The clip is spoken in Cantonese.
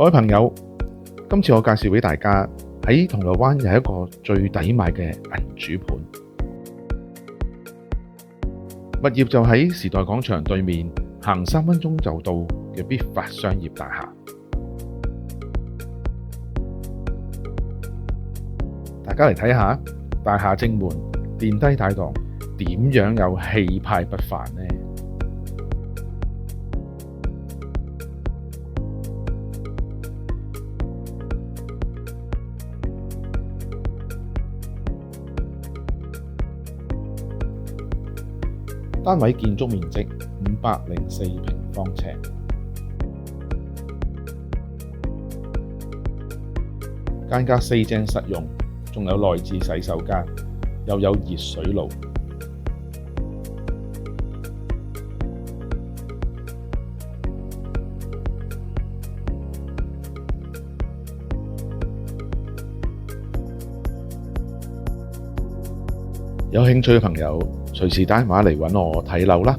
各位朋友，今次我介紹俾大家喺銅鑼灣有一個最抵買嘅銀主盤，物業就喺時代廣場對面，行3分鐘就到嘅必發商業大廈。大家嚟睇下，大廈正門、電梯大堂點樣有氣派不凡呢？單位建築面積504平方尺，間隔四正實用，仲有內置洗手間，又有熱水爐。有興趣嘅朋友，隨時打電話嚟搵我睇樓啦。